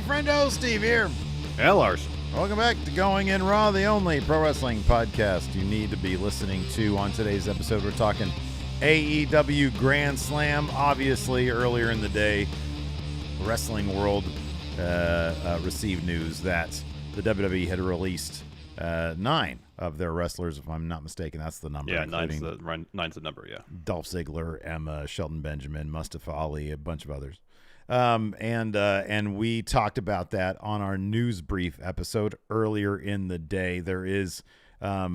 Friendo, Steve here. And Larson. Welcome back to Going In Raw, the only pro wrestling podcast you need to be listening to. On today's episode, we're talking AEW Grand Slam. Obviously, earlier in the day, the wrestling world received news that the WWE had released 9 of their wrestlers, if I'm not mistaken. That's the number. Yeah, nine's the number, yeah. Dolph Ziggler, Emma, Shelton Benjamin, Mustafa Ali, a bunch of others. And we talked about that on our news brief episode earlier in the day. There is a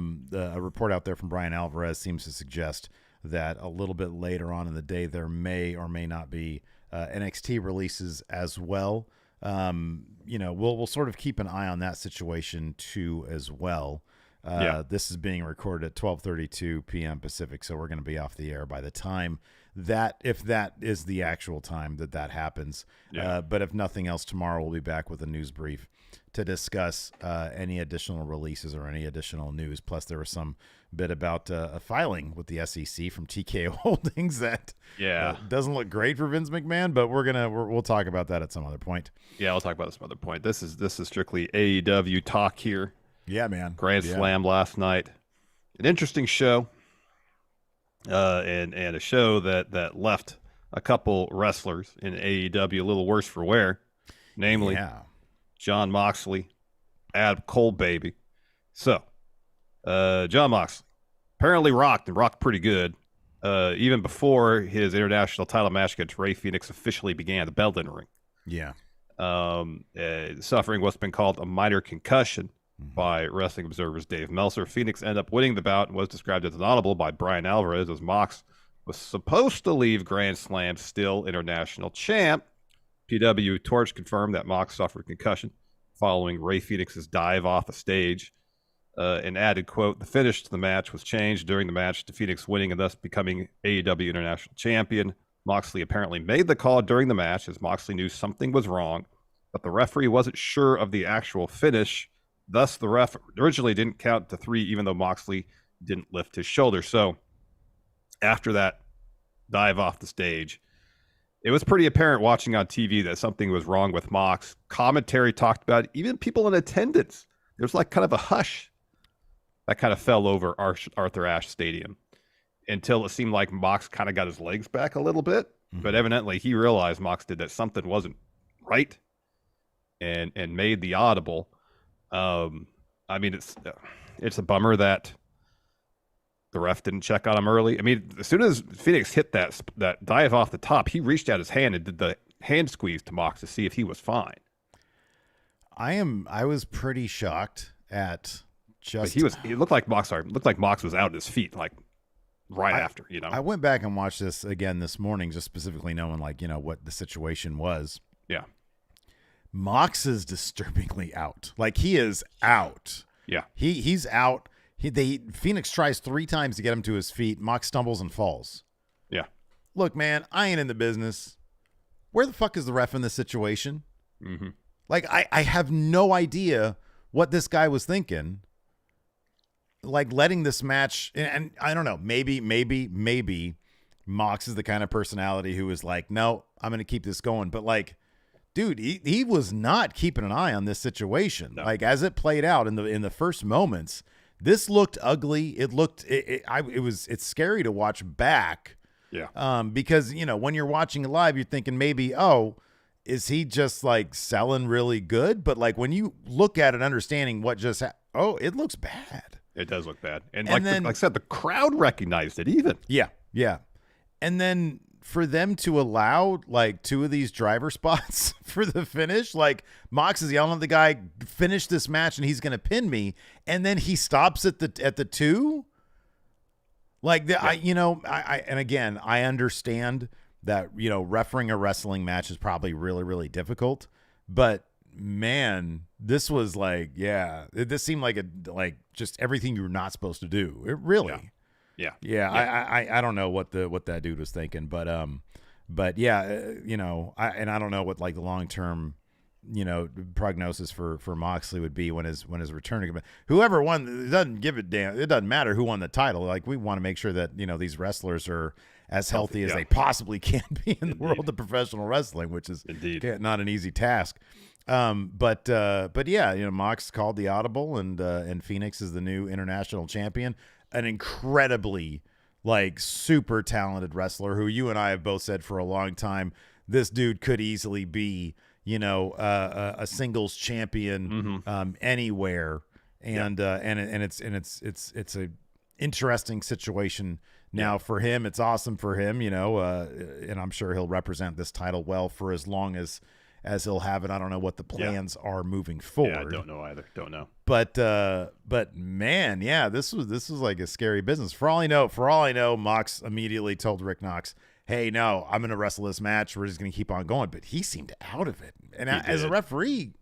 report out there from Brian Alvarez seems to suggest that a little bit later on in the day there may or may not be NXT releases as well. We'll sort of keep an eye on that situation too as well. This is being recorded at 12:32 p.m. Pacific, so we're going to be off the air by the time that, if that is the actual time that happens. But if nothing else, tomorrow we'll be back with a news brief to discuss any additional releases or any additional news. Plus, there was some bit about a filing with the SEC from TKO Holdings that doesn't look great for Vince McMahon, but we'll talk about that at some other point. Yeah, we'll talk about it some other point. This is strictly AEW talk here. Yeah, man. Grand Slam last night. An interesting show. And a show that left a couple wrestlers in AEW a little worse for wear, namely Jon Moxley, Adam Cole, baby. So, Jon Moxley apparently rocked pretty good, even before his international title match against Rey Fenix officially began, the bell didn't ring. Yeah. Suffering what's been called a minor concussion by Wrestling Observer's Dave Meltzer. Phoenix ended up winning the bout and was described as an audible by Brian Alvarez, as Mox was supposed to leave Grand Slam still international champ. PW Torch confirmed that Mox suffered concussion following Rey Fenix's dive off the stage, and added, quote, "The finish to the match was changed during the match to Phoenix winning and thus becoming AEW International Champion. Moxley apparently made the call during the match as Moxley knew something was wrong, but the referee wasn't sure of the actual finish. Thus, the ref originally didn't count to 3, even though Moxley didn't lift his shoulder." So, after that dive off the stage, it was pretty apparent watching on TV that something was wrong with Mox. Commentary talked about it. Even people in attendance. There was like kind of a hush that kind of fell over Arthur Ashe Stadium until it seemed like Mox kind of got his legs back a little bit. Mm-hmm. But evidently, he realized Mox did that something wasn't right and made the audible. I mean, it's a bummer that the ref didn't check on him early. I mean, as soon as Phoenix hit that dive off the top, he reached out his hand and did the hand squeeze to Mox to see if he was fine. I was pretty shocked at just. It looked like Mox was out at his feet, like right after. I went back and watched this again this morning, just specifically knowing what the situation was. Yeah. Mox is disturbingly out. Like, he is out. Yeah. He's out. Phoenix tries 3 times to get him to his feet. Mox stumbles and falls. Yeah. Look, man, I ain't in the business. Where the fuck is the ref in this situation? Mm-hmm. Like, I have no idea what this guy was thinking. Like, letting this match, and I don't know, maybe Mox is the kind of personality who is like, no, I'm going to keep this going. But like, dude, he was not keeping an eye on this situation. No. Like, as it played out in the first moments, this looked ugly. It's scary to watch back. Yeah. Because when you're watching it live, you're thinking maybe, oh, is he just like selling really good? But like, when you look at it, understanding what just it looks bad. It does look bad, and like I said, the crowd recognized it even. Yeah. And then for them to allow like 2 of these driver spots for the finish, like Mox is yelling at the guy, finish this match and he's going to pin me. And then he stops at the 2. Like, and again, I understand that, refereeing a wrestling match is probably really, really difficult, but man, this was like, this seemed like just everything you were not supposed to do. It really. Yeah. I don't know what that dude was thinking, but yeah, I don't know what like the long-term, prognosis for Moxley would be when his return. Whoever won, it doesn't matter who won the title. Like, we want to make sure that, these wrestlers are as healthy as they possibly can be in the world of professional wrestling, which is not an easy task. But yeah, Mox called the audible, and Phoenix is the new international champion, an incredibly super talented wrestler who you and I have both said for a long time, this dude could easily be, a singles champion, anywhere. And it's a interesting situation now for him. It's awesome for him, and I'm sure he'll represent this title well for as long as he'll have it. I don't know what the plans are moving forward. Yeah, I don't know either. Don't know. But man, yeah, this was like a scary business. For all I know, Mox immediately told Rick Knox, "Hey, no, I'm going to wrestle this match. We're just going to keep on going." But he seemed out of it. And as a referee,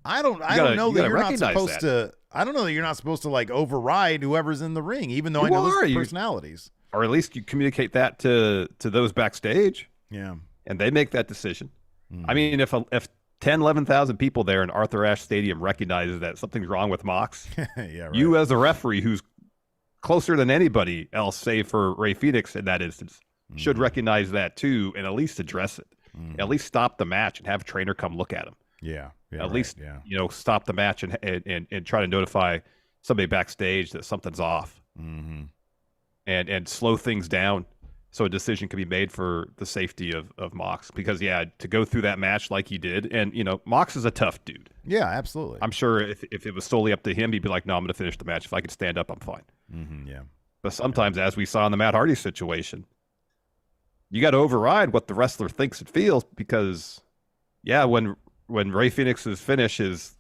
I don't know that you're not supposed to. I don't know that you're not supposed to override whoever's in the ring, even though I know those personalities. Or at least you communicate that to those backstage. Yeah, and they make that decision. I mean, if 10, 11,000 people there in Arthur Ashe Stadium recognizes that something's wrong with Mox, yeah, right. You as a referee who's closer than anybody else, save for Ray Phoenix in that instance, should recognize that too and at least address it. At least stop the match and have a trainer come look at him. Yeah. At least, stop the match and try to notify somebody backstage that something's off. And slow things down so a decision can be made for the safety of Mox. Because, to go through that match like he did, and, Mox is a tough dude. Yeah, absolutely. I'm sure if it was solely up to him, he'd be like, no, I'm going to finish the match. If I could stand up, I'm fine. Yeah. But sometimes, as we saw in the Matt Hardy situation, you got to override what the wrestler thinks and feels because, when Ray Phoenix's finish is,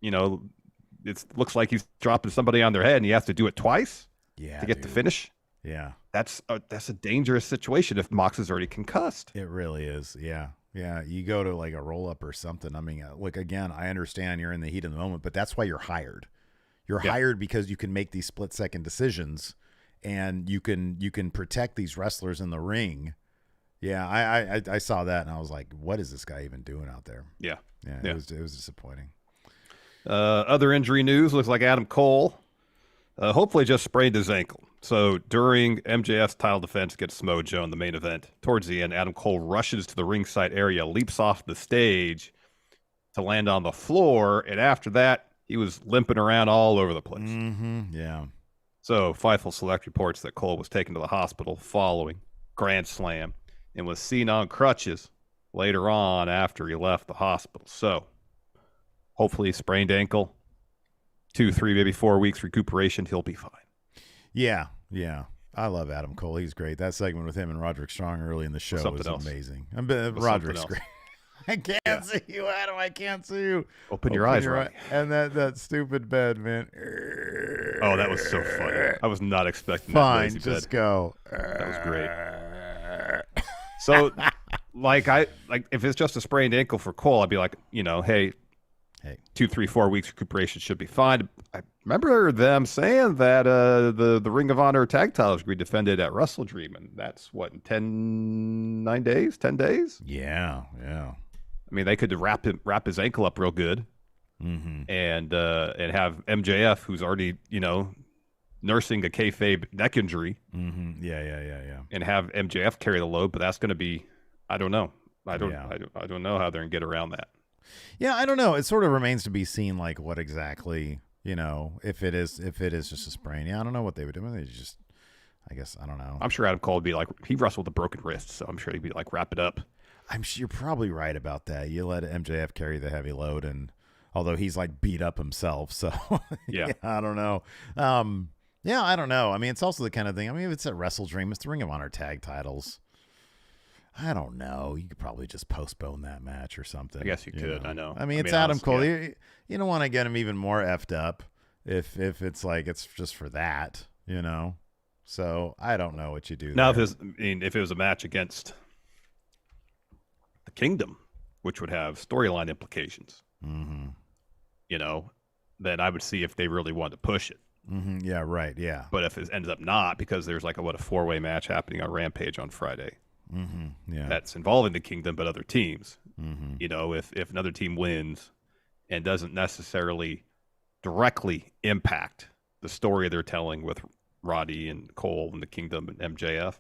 it looks like he's dropping somebody on their head and he has to do it twice to get the finish. Yeah. That's a dangerous situation if Mox is already concussed. It really is. Yeah. Yeah. You go to a roll up or something. I mean, again, I understand you're in the heat of the moment, but that's why you're hired. You're hired because you can make these split second decisions and you can protect these wrestlers in the ring. Yeah. I saw that and I was like, what is this guy even doing out there? Yeah. Yeah. It was disappointing. Other injury news looks like Adam Cole hopefully just sprained his ankle. So during MJF's title defense against Samoa Joe in the main event, towards the end, Adam Cole rushes to the ringside area, leaps off the stage to land on the floor, and after that, he was limping around all over the place. Yeah. So Fightful Select reports that Cole was taken to the hospital following Grand Slam and was seen on crutches later on after he left the hospital. So hopefully sprained ankle, 2, 3, maybe 4 weeks recuperation, he'll be fine. Yeah. I love Adam Cole. He's great. That segment with him and Roderick Strong early in the show was amazing. Roderick's great. I can't see you, Adam. I can't see you. Open your eyes, right? And that stupid bed, man. Oh, that was so funny. I was not expecting Fine, that. Just go. That was great. So, if it's just a sprained ankle for Cole, I'd be like, hey, 2, 3, 4 weeks recuperation should be fine. I remember them saying that the Ring of Honor tag titles would be defended at Wrestle Dream, and that's what, in 10 days? Yeah. I mean, they could wrap his ankle up real good, and have MJF, who's already nursing a kayfabe neck injury, Yeah. and have MJF carry the load. But that's going to be, I don't know. I don't know how they're going to get around that. Yeah, I don't know. It sort of remains to be seen, what exactly, if it is just a sprain. Yeah, I don't know what they would do. They just, I guess, I don't know. I'm sure Adam Cole would be like, he wrestled with a broken wrist, so I'm sure he'd be like, wrap it up. I'm sure you're probably right about that. You let MJF carry the heavy load, and although he's beat up himself, so yeah, I don't know. Yeah, I don't know. I mean, it's also the kind of thing. I mean, if it's at Wrestle Dream, it's the Ring of Honor tag titles. I don't know. You could probably just postpone that match or something. I guess you could. I know. I mean, it's Adam Cole. Yeah. You don't want to get him even more effed up if it's it's just for that, So I don't know what you do. Now, if it was a match against the Kingdom, which would have storyline implications, then I would see if they really wanted to push it. Yeah, right. Yeah. But if it ends up not, because there's a 4-way match happening on Rampage on Friday. Yeah. That's involving the Kingdom, but other teams. If another team wins and doesn't necessarily directly impact the story they're telling with Roddy and Cole and the Kingdom and MJF,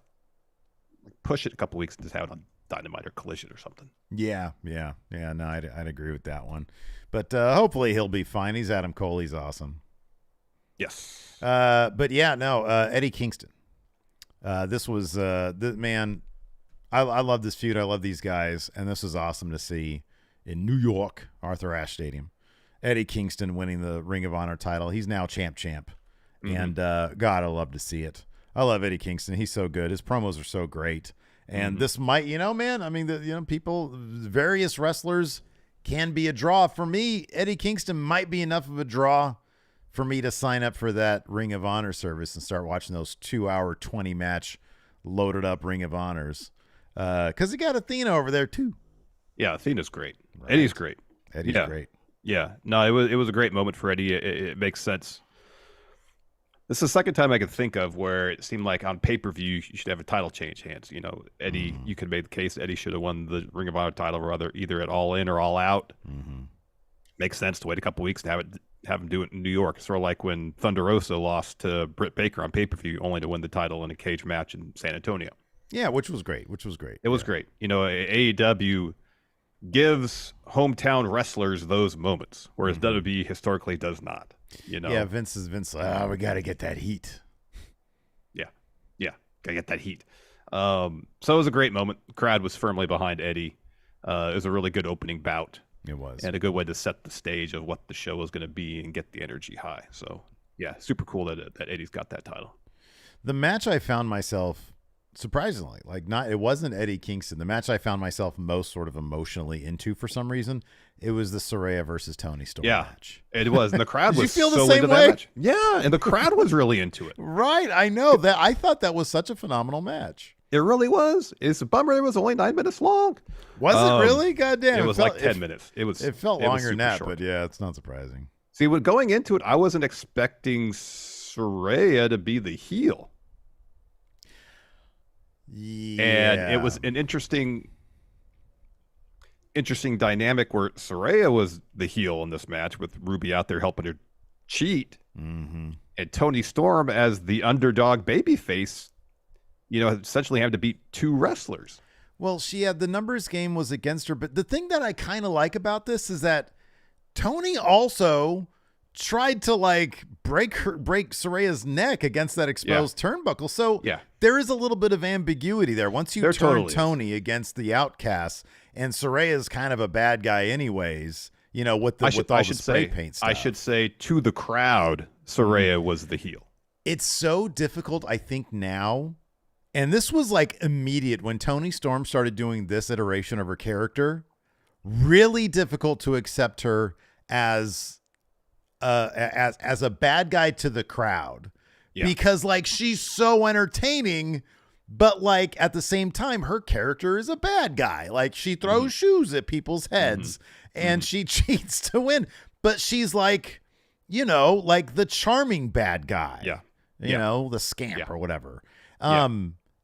push it a couple weeks and just have it on Dynamite or Collision or something. Yeah. No, I'd agree with that one. But hopefully he'll be fine. He's Adam Cole. He's awesome. Yes. But yeah, no, Eddie Kingston. This was man. I love this feud. I love these guys, and this was awesome to see in New York, Arthur Ashe Stadium. Eddie Kingston winning the Ring of Honor title. He's now champ. Mm-hmm. And God, I love to see it. I love Eddie Kingston. He's so good. His promos are so great. And this might, man, I mean, people, various wrestlers can be a draw. For me, Eddie Kingston might be enough of a draw for me to sign up for that Ring of Honor service and start watching those 2-hour 20-match loaded up Ring of Honors. Because he got Athena over there too. Yeah, Athena's great. Right. Eddie's great. Eddie's great. Yeah. No, it was a great moment for Eddie. It makes sense. This is the second time I could think of where it seemed like on pay-per-view you should have a title change hands. Eddie, you could make the case Eddie should have won the Ring of Honor title either at All In or All Out. Mm-hmm. Makes sense to wait a couple weeks to have him do it in New York. Sort of like when Thunder Rosa lost to Britt Baker on pay-per-view only to win the title in a cage match in San Antonio. Yeah, which was great. It was great. AEW gives hometown wrestlers those moments, whereas WWE historically does not. Yeah, Vince. We got to get that heat. Yeah, gotta get that heat. So it was a great moment. The crowd was firmly behind Eddie. It was a really good opening bout. It was, and a good way to set the stage of what the show was going to be and get the energy high. So yeah, super cool that Eddie's got that title. The match I found myself surprisingly, it wasn't Eddie Kingston. The match I found myself most sort of emotionally into for some reason, it was the Saraya versus Toni Storm match. It was. And the crowd was you feel so the same into way? that match. Yeah, and the crowd was really into it. Right. I know that. I thought that was such a phenomenal match. It really was. It's a bummer it was only 9 minutes long. Was it really? God damn. It was like 10 minutes. It felt longer than that, short. but yeah, it's not surprising. See, going into it, I wasn't expecting Saraya to be the heel. Yeah. And it was an interesting dynamic where Saraya was the heel in this match with Ruby out there helping her cheat. Mm-hmm. And Toni Storm as the underdog babyface, essentially having to beat two wrestlers. Well, she had the numbers game was against her. But the thing that I kind of like about this is that Toni also tried to break Saraya's neck against that exposed turnbuckle. So there is a little bit of ambiguity there. Once you turn Toni against the outcasts, and Saraya's kind of a bad guy anyways, with all the spray paint stuff. I should say to the crowd, Saraya was the heel. It's so difficult, I think, now. And this was immediate when Toni Storm started doing this iteration of her character. Really difficult to accept her as a bad guy to the crowd, because she's so entertaining, but at the same time her character is a bad guy. She throws shoes at people's heads and she cheats to win, but she's the charming bad guy. The scamp or whatever.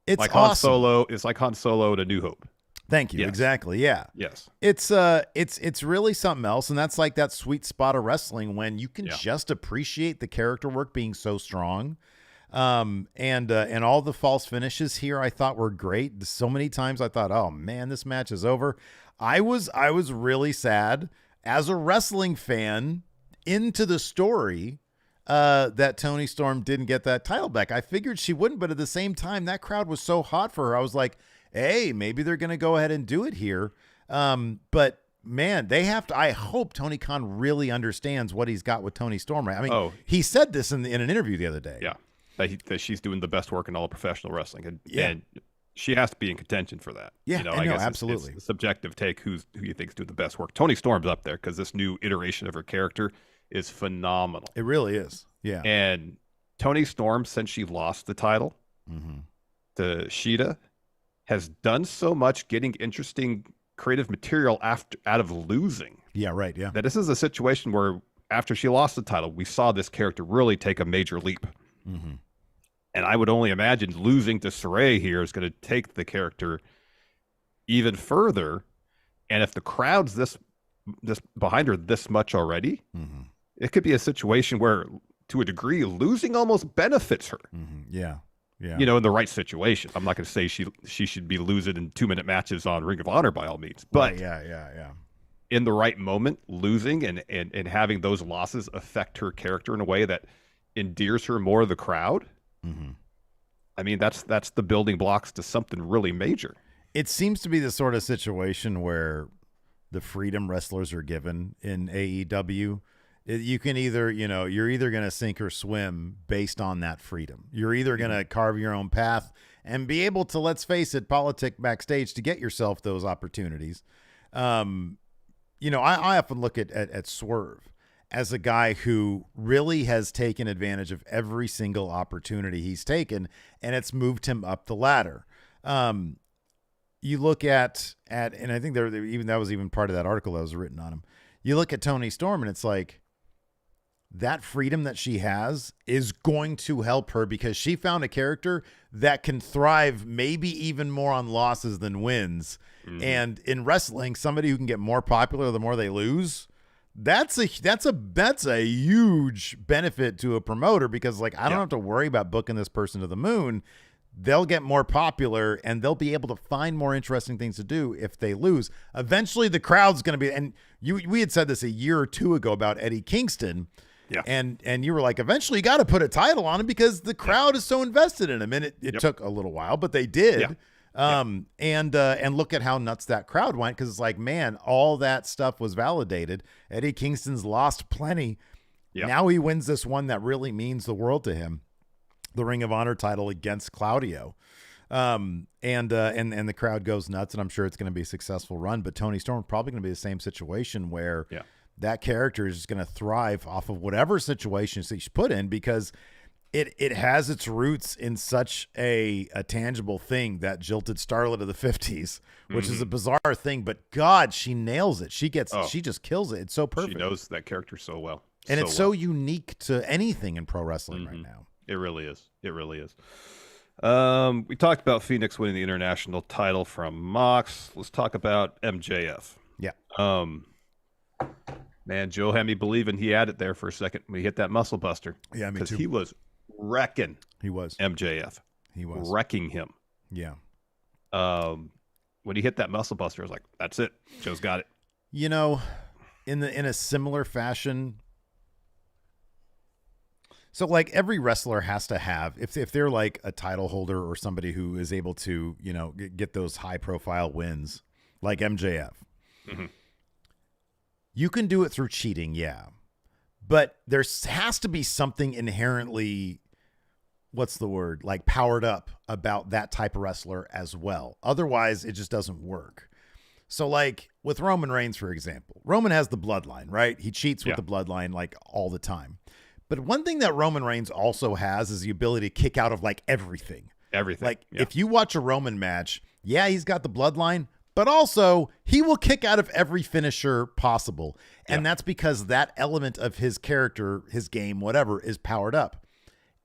It's like awesome. Han Solo. It's like Han Solo to New Hope. Thank you. Yes. Exactly. Yeah. Yes. It's really something else. And that's that sweet spot of wrestling when you can just appreciate the character work being so strong. And all the false finishes here I thought were great. So many times I thought, oh man, this match is over. I was really sad as a wrestling fan into the story, that Toni Storm didn't get that title back. I figured she wouldn't, but at the same time, that crowd was so hot for her. I was like, hey, maybe they're going to go ahead and do it here. But man, they have to. I hope Tony Khan really understands what he's got with Toni Storm. Right? I mean, he said this in an interview the other day. Yeah, that she's doing the best work in all of professional wrestling, and she has to be in contention for that. Yeah, I guess absolutely. It's a subjective take who you think's doing the best work. Toni Storm's up there because this new iteration of her character is phenomenal. It really is. Yeah, and Toni Storm, since she lost the title to Shida, has done so much getting interesting creative material out of losing. Yeah, right. Yeah. That this is a situation where after she lost the title, we saw this character really take a major leap. Mm-hmm. And I would only imagine losing to Saraya here is going to take the character even further. And if the crowd's this behind her this much already, it could be a situation where, to a degree, losing almost benefits her. Yeah. Yeah. You know, in the right situation. I'm not going to say she should be losing in 2-minute matches on Ring of Honor by all means, but right, yeah. in the right moment, losing and having those losses affect her character in a way that endears her more to the crowd. Mm-hmm. I mean, that's the building blocks to something really major. It seems to be the sort of situation where the freedom wrestlers are given in AEW. You can either, you're either going to sink or swim based on that freedom. You're either going to carve your own path and be able to, let's face it, politic backstage to get yourself those opportunities. I often look at Swerve as a guy who really has taken advantage of every single opportunity he's taken, and it's moved him up the ladder. You look at and I think that was even part of that article that was written on him. You look at Toni Storm, and it's like that freedom that she has is going to help her because she found a character that can thrive maybe even more on losses than wins. Mm-hmm. And in wrestling, somebody who can get more popular the more they lose, that's a huge benefit to a promoter because I don't have to worry about booking this person to the moon. They'll get more popular and they'll be able to find more interesting things to do if they lose. Eventually the crowd's going to be, and we had said this a year or two ago about Eddie Kingston. Yeah. And you were like, eventually you got to put a title on him because the crowd is so invested in him. And it took a little while, but they did. Yeah. And look at how nuts that crowd went. Cause it's like, man, all that stuff was validated. Eddie Kingston's lost plenty. Yeah. Now he wins this one that really means the world to him. The Ring of Honor title against Claudio. And the crowd goes nuts, and I'm sure it's going to be a successful run, but Toni Storm probably going to be the same situation where that character is going to thrive off of whatever situation she's put in because it has its roots in such a tangible thing, that jilted starlet of the 50s, which is a bizarre thing, but God, she nails it. She just kills it. It's so perfect. She knows that character so well. And it's so unique to anything in pro wrestling right now. It really is. It really is. We talked about Phoenix winning the international title from Mox. Let's talk about MJF. Yeah. Man, Joe had me believing he had it there for a second when he hit that muscle buster. Yeah, me too. Because he was wrecking. He was. MJF. He was. Wrecking him. Yeah. When he hit that muscle buster, I was like, that's it. Joe's got it. In a similar fashion, so every wrestler has to have, if they're like a title holder or somebody who is able to, get those high profile wins like MJF, you can do it through cheating. Yeah. But there has to be something inherently, powered up about that type of wrestler as well. Otherwise it just doesn't work. So with Roman Reigns, for example, Roman has the bloodline, right? He cheats with the bloodline all the time. But one thing that Roman Reigns also has is the ability to kick out of everything. Everything. If you watch a Roman match, he's got the bloodline, but also he will kick out of every finisher possible. And that's because that element of his character, his game, whatever, is powered up.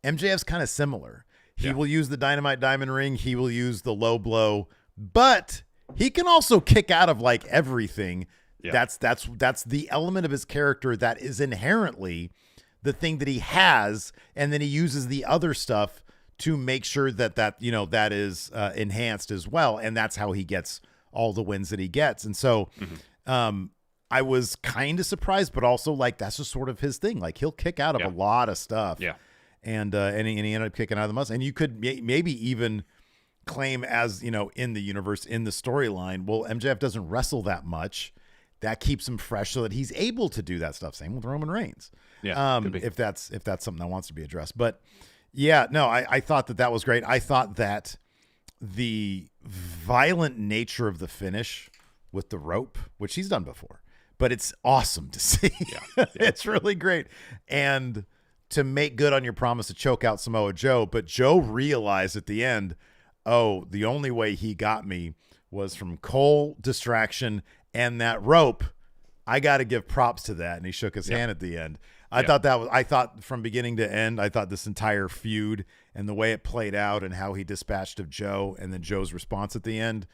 MJF's kind of similar. He will use the Dynamite Diamond Ring. He will use the low blow, but he can also kick out of everything. Yeah. That's the element of his character that is inherently the thing that he has, and then he uses the other stuff to make sure that is enhanced as well, and that's how he gets all the wins that he gets. And so I was kind of surprised, but also that's just sort of his thing. He'll kick out of a lot of stuff. Yeah. And he ended up kicking out of the muscle. And you could maybe even claim as, in the universe, in the storyline, well, MJF doesn't wrestle that much. That keeps him fresh so that he's able to do that stuff. Same with Roman Reigns. Yeah. If that's something that wants to be addressed. But I thought that was great. I thought that the violent nature of the finish with the rope, which he's done before, but it's awesome to see. Yeah. It's really great. And to make good on your promise to choke out Samoa Joe, but Joe realized at the end, the only way he got me was from Cole distraction and that rope. I got to give props to that. And he shook his hand at the end. I thought from beginning to end, I thought this entire feud and the way it played out and how he dispatched of Joe and then Joe's response at the end,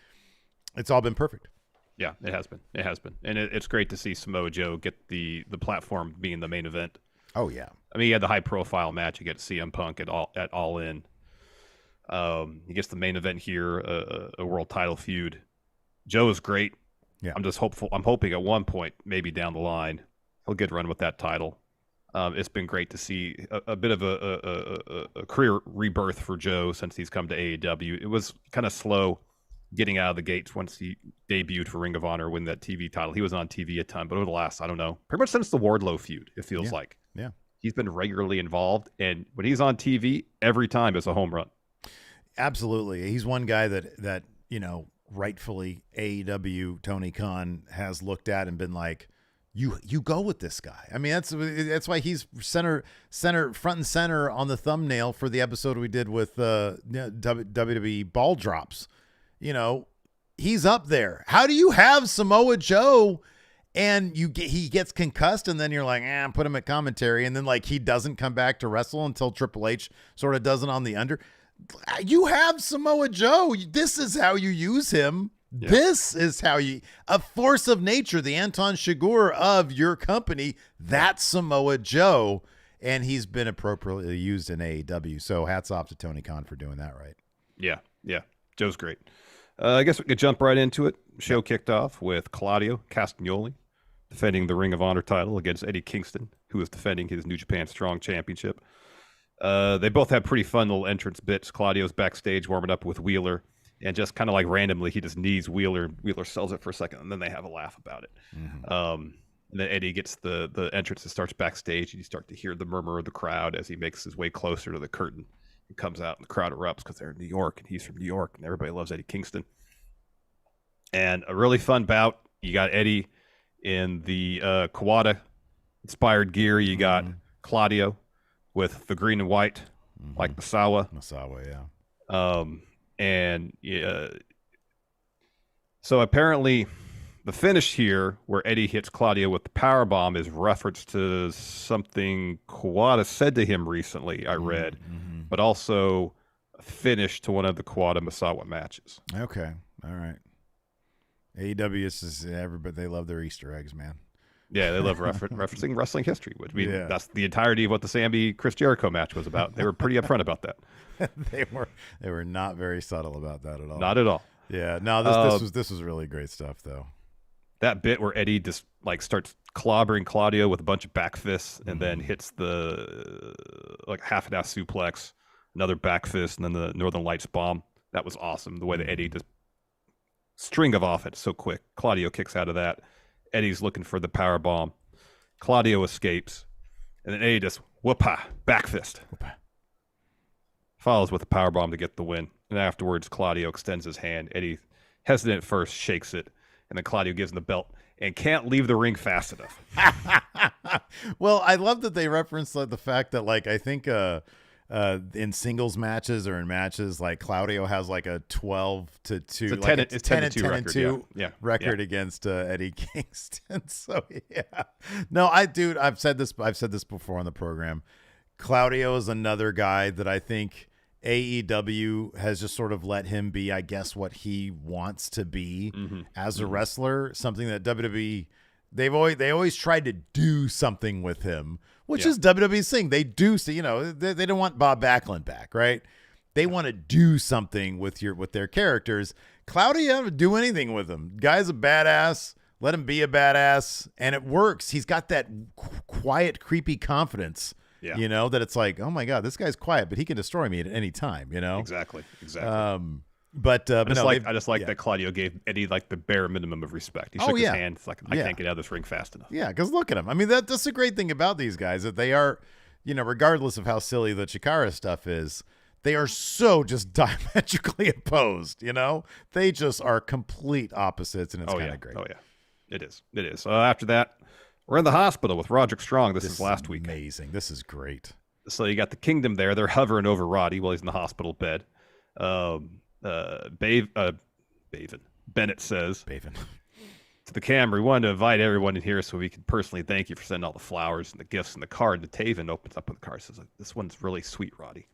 it's all been perfect. Yeah, it has been. It has been. And it's great to see Samoa Joe get the platform being the main event. Oh, yeah. I mean, he had the high profile match against CM Punk at All In. He gets the main event here, a world title feud. Joe is great. Yeah. I'm just hopeful. I'm hoping at one point, maybe down the line, he'll get a run with that title. It's been great to see a bit of a career rebirth for Joe since he's come to AEW. It was kind of slow getting out of the gates once he debuted for Ring of Honor, win that TV title. He was on TV a ton, but over the last, I don't know, pretty much since the Wardlow feud, it feels like. Yeah. He's been regularly involved, and when he's on TV, every time it's a home run. Absolutely. He's one guy that rightfully AEW Tony Khan has looked at and been like, you go with this guy. I mean, that's why he's front and center on the thumbnail for the episode we did with WWE Ball Drops. He's up there. How do you have Samoa Joe and he gets concussed and then you're like, put him at commentary, and then like he doesn't come back to wrestle until Triple H sort of does it on the under? You have Samoa Joe. This is how you use him. Yeah. This is how a force of nature, the Anton Chigurh of your company, that's Samoa Joe, and he's been appropriately used in AEW. So hats off to Tony Khan for doing that right. Yeah. Joe's great. I guess we could jump right into it. Show kicked off with Claudio Castagnoli defending the Ring of Honor title against Eddie Kingston, who is defending his New Japan Strong Championship. They both have pretty fun little entrance bits. Claudio's backstage warming up with Wheeler, and just kind of like randomly, he just knees Wheeler. Wheeler sells it for a second, and then they have a laugh about it. Mm-hmm. And then Eddie gets the entrance and starts backstage, and you start to hear the murmur of the crowd as he makes his way closer to the curtain. He comes out, and the crowd erupts because they're in New York, and he's from New York, and everybody loves Eddie Kingston. And a really fun bout. You got Eddie in the Kawada-inspired gear. You got Claudio with the green and white, like Masawa. Yeah. So apparently the finish here where Eddie hits Claudio with the powerbomb is reference to something Kawada said to him recently, I read, but also a finish to one of the Kawada Masawa matches. Okay. All right. AEW is everybody, they love their Easter eggs, man. Yeah, they love referencing wrestling history, which that's the entirety of what the Sammy Chris Jericho match was about. They were pretty upfront about that. They were not very subtle about that at all. Not at all. Yeah, no, this was really great stuff though. That bit where Eddie just like starts clobbering Claudio with a bunch of back fists and then hits the like half an ass suplex, another back fist, and then the Northern Lights bomb. That was awesome. The way that Eddie just string of offense so quick. Claudio kicks out of that. Eddie's looking for the power bomb. Claudio escapes, and then Eddie just whoop-ha, back fist. Whoop-ha. Follows with the power bomb to get the win. And afterwards, Claudio extends his hand. Eddie, hesitant at first, shakes it, and then Claudio gives him the belt and can't leave the ring fast enough. Well, I love that they reference the fact that, like, I think in singles matches or in matches, like Claudio has like a 12-2, it's 10-2 record against Eddie Kingston. So yeah, no, I've said this before on the program. Claudio is another guy that I think AEW has just sort of let him be, I guess, what he wants to be as a wrestler. Something that WWE, they always tried to do something with him, which is WWE's thing. They do, so they don't want Bob Backlund back, right? They want to do something with their characters. Claudio don't do anything with him. Guy's a badass. Let him be a badass, and it works. He's got that quiet, creepy confidence. Yeah. That it's like, oh my God, this guy's quiet, but he can destroy me at any time. Exactly. But I just like that Claudio gave Eddie like the bare minimum of respect. He shook his hand. It's like, I can't get out of this ring fast enough. Yeah, because look at him. I mean, that's the great thing about these guys, that they are, regardless of how silly the Chikara stuff is, they are so just diametrically opposed. They just are complete opposites, and it's kind of great. Oh yeah, it is. After that, we're in the hospital with Roderick Strong. This is last week. Amazing. This is great. So you got the Kingdom there. They're hovering over Roddy while he's in the hospital bed. Bennett says to the camera, we wanted to invite everyone in here so we can personally thank you for sending all the flowers and the gifts and the card. And Taven opens up with the card, says, this one's really sweet, Roddy.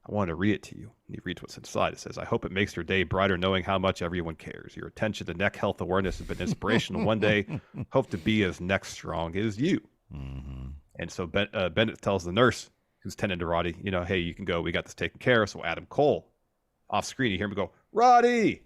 I wanted to read it to you. And he reads what's inside. It says, I hope it makes your day brighter knowing how much everyone cares. Your attention to neck health awareness has been inspirational. One day, hope to be as neck strong as you. Mm-hmm. And so Bennett tells the nurse who's tending to Roddy, hey, you can go. We got this taken care of. So Adam Cole Off screen, you hear him go, Roddy.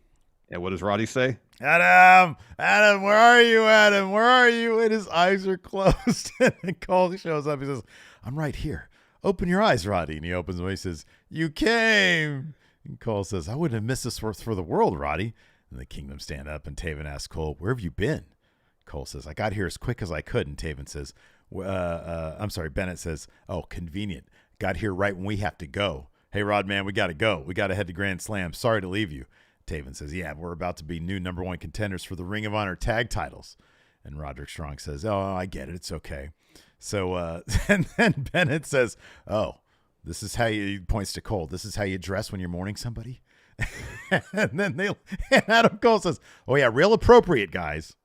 And what does Roddy say? Adam, where are you, Adam? Where are you? And his eyes are closed. And Cole shows up. He says, I'm right here. Open your eyes, Roddy. And he opens them. He says, you came. And Cole says, I wouldn't have missed this for the world, Roddy. And the Kingdom stand up, and Taven asks Cole, where have you been? Cole says, I got here as quick as I could. And Taven says, Bennett says, oh, convenient. Got here right when we have to go. Hey, Rod, man, we got to go. We got to head to Grand Slam. Sorry to leave you. Taven says, yeah, we're about to be new number 1 contenders for the Ring of Honor tag titles. And Roderick Strong says, oh, I get it. It's okay. So, and then Bennett says, oh, this is how he points to Cole. This is how you dress when you're mourning somebody. And Adam Cole says, oh, yeah, real appropriate, guys.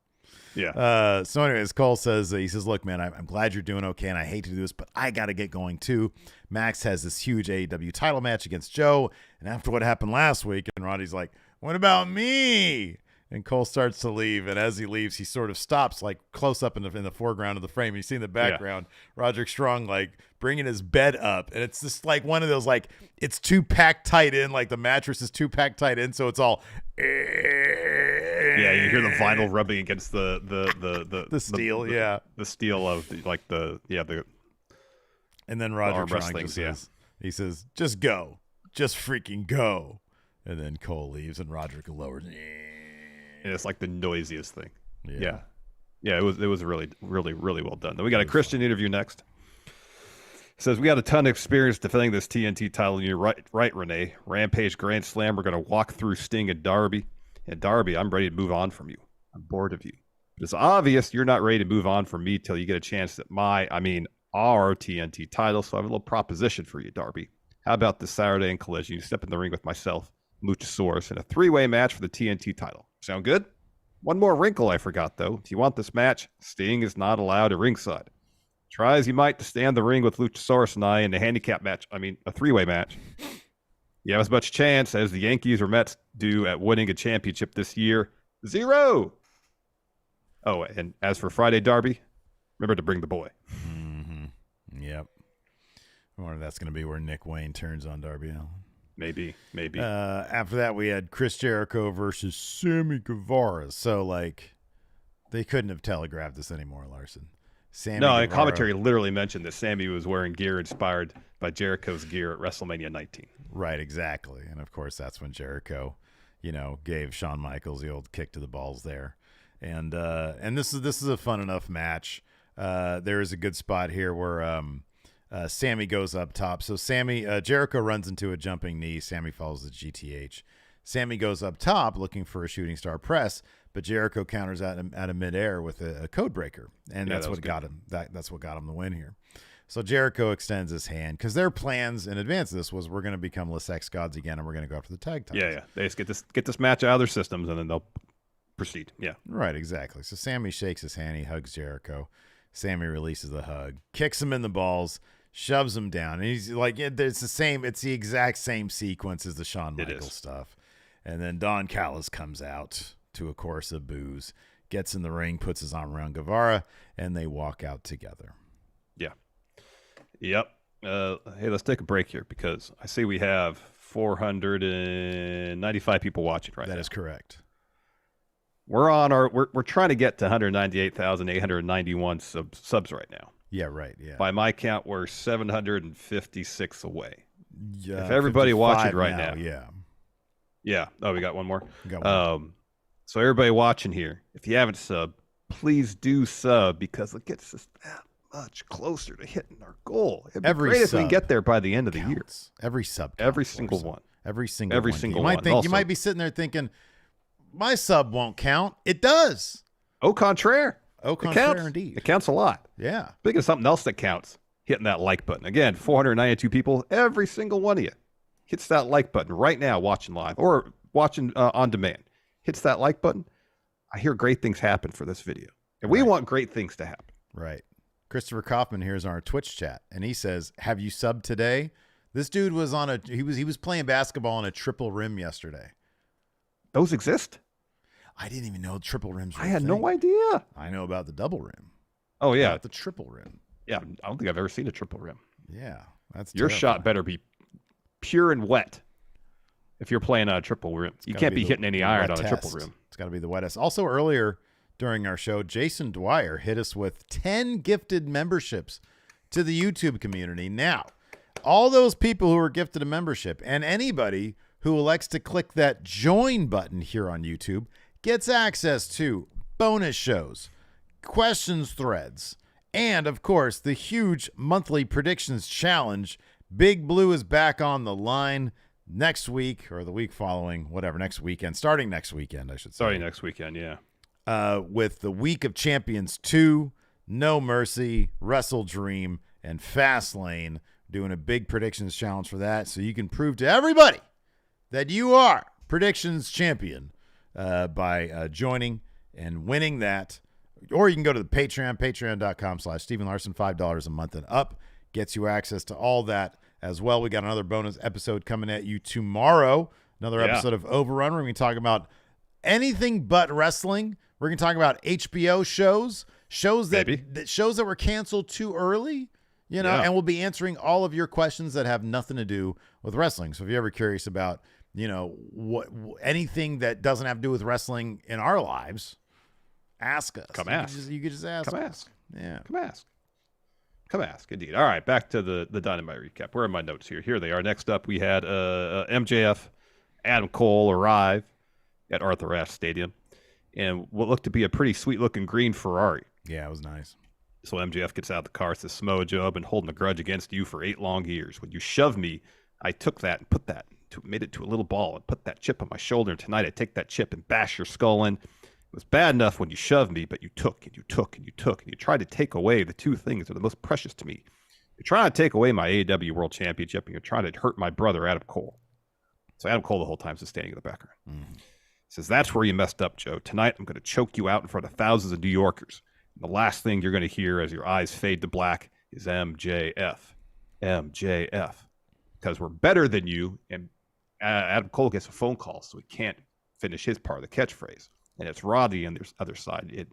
Yeah. So anyways, Cole says, he says, look, man, I'm glad you're doing okay, and I hate to do this, but I got to get going too. Max has this huge AEW title match against Joe, and after what happened last week, and Roddy's like, what about me? And Cole starts to leave, and as he leaves, he sort of stops, like close up in the foreground of the frame. You see in the background, Roderick Strong like bringing his bed up, and it's just like one of those like it's too packed tight in, like the mattress is too packed tight in, so it's all. Yeah, you hear the vinyl rubbing against the steel, the steel of the. And then Roderick Strong just says, he says, just go, just freaking go, and then Cole leaves, and Roderick lowers. And it's like the noisiest thing. Yeah. It was really, really, really well done. Then we got a Christian interview next. It says, we got a ton of experience defending this TNT title. You're right, Renee. Rampage Grand Slam. We're going to walk through Sting and Darby. And Darby, I'm ready to move on from you. I'm bored of you. But it's obvious you're not ready to move on from me till you get a chance at our TNT title. So I have a little proposition for you, Darby. How about this Saturday in Collision? You step in the ring with myself, Luchasaurus, in a 3-way match for the TNT title. Sound good? One more wrinkle I forgot, though. If you want this match, Sting is not allowed at ringside. Try as you might to stay on the ring with Luchasaurus and I in a handicap match. A 3-way match. You have as much chance as the Yankees or Mets do at winning a championship this year. 0. Oh, and as for Friday, Darby, remember to bring the boy. Mm-hmm. Yep. I wonder if that's going to be where Nick Wayne turns on Darby Allin. Maybe. After that, we had Chris Jericho versus Sammy Guevara. So, like, they couldn't have telegraphed this anymore, Larson. And commentary literally mentioned that Sammy was wearing gear inspired by Jericho's gear at WrestleMania 19. Right, exactly. And, of course, that's when Jericho, gave Shawn Michaels the old kick to the balls there. And this is a fun enough match. There is a good spot here where Sammy goes up top. So Jericho runs into a jumping knee. Sammy follows the GTH. Sammy goes up top looking for a shooting star press, but Jericho counters out of midair with a code breaker, and that's what got him. That's what got him the win here. So Jericho extends his hand because their plans in advance of this was we're going to become Les Sex Gods again, and we're going to go after the tag titles. Yeah. They just get this match out of their systems, and then they'll proceed. Yeah. Right. Exactly. So Sammy shakes his hand. He hugs Jericho. Sammy releases the hug, kicks him in the balls, shoves him down, and he's like, it's the exact same sequence as the Shawn Michaels stuff. And then Don Callis comes out to a chorus of boos, gets in the ring, puts his arm around Guevara, and they walk out together. Yeah. Yep. Hey, let's take a break here because I see we have 495 people watching right now. That is correct. We're trying to get to 198,891 subs right now. Yeah, right. Yeah. By my count, we're 756 away. Yeah. If everybody watching right now. Yeah. Yeah. Oh, we got one more. We got one. So everybody watching here, if you haven't subbed, please do sub because it gets us that much closer to hitting our goal. It'd be great if we can get there by the end of the year. Every sub. Every single one. Every single one. You might be sitting there thinking, my sub won't count. It does. Au contraire. Au contraire, indeed. It counts a lot. Yeah. Speaking of something else that counts, hitting that like button. Again, 492 people, every single one of you hits that like button right now watching live or watching on demand. Hits that like button. I hear great things happen for this video. And we want great things to happen. Right. Christopher Kaufman here is on our Twitch chat, and he says, have you subbed today? This dude was he was playing basketball on a triple rim yesterday. Those exist? I didn't even know triple rims were I had no idea. I know about the double rim. Oh, yeah. The triple rim. Yeah, I don't think I've ever seen a triple rim. Yeah. That's Your terrifying. shot better be pure and wet. if you're playing on a triple rim. You can't be hitting any iron on a triple rim. It's got to be the wettest. Also, earlier during our show, Jason Dwyer hit us with 10 gifted memberships to the YouTube community. Now, all those people who are gifted a membership and anybody who elects to click that join button here on YouTube gets access to bonus shows, questions threads, and, of course, the huge monthly predictions challenge. Big Blue is back on the line next week or the week following, whatever, next weekend, starting next weekend, I should say. Starting next weekend, yeah. With the Week of Champions 2, No Mercy, Wrestle Dream, and Fastlane, doing a big predictions challenge for that. So you can prove to everybody that you are predictions champion by joining and winning that. Or you can go to the Patreon, patreon.com/Stephen Larson, $5 a month and up. Gets you access to all that as well. We got another bonus episode coming at you tomorrow. Another episode of Overrun. We're going to talk about anything but wrestling. We're going to talk about HBO shows that were canceled too early, and we'll be answering all of your questions that have nothing to do with wrestling. So if you're ever curious about, anything that doesn't have to do with wrestling in our lives, ask us. You could just ask. Come ask. Yeah. Come ask, indeed. All right, back to the Dynamite recap. Where are my notes here? Here they are. Next up, we had MJF, Adam Cole arrive at Arthur Ashe Stadium, and what looked to be a pretty sweet-looking green Ferrari. Yeah, it was nice. So MJF gets out of the car, says, Samoa Joe, I've been holding a grudge against you for 8 long years. When you shoved me, I took that and made it to a little ball and put that chip on my shoulder, and tonight I take that chip and bash your skull in. It was bad enough when you shoved me, but you took and you took and you took, and you tried to take away the two things that are the most precious to me. You're trying to take away my AEW World Championship, and you're trying to hurt my brother, Adam Cole. So Adam Cole the whole time is standing in the background. Says, that's where you messed up, Joe. Tonight I'm going to choke you out in front of thousands of New Yorkers. And the last thing you're going to hear as your eyes fade to black is MJF. MJF. Because we're better than you, and Adam Cole gets a phone call, so he can't finish his part of the catchphrase. And it's Roddy on the other side.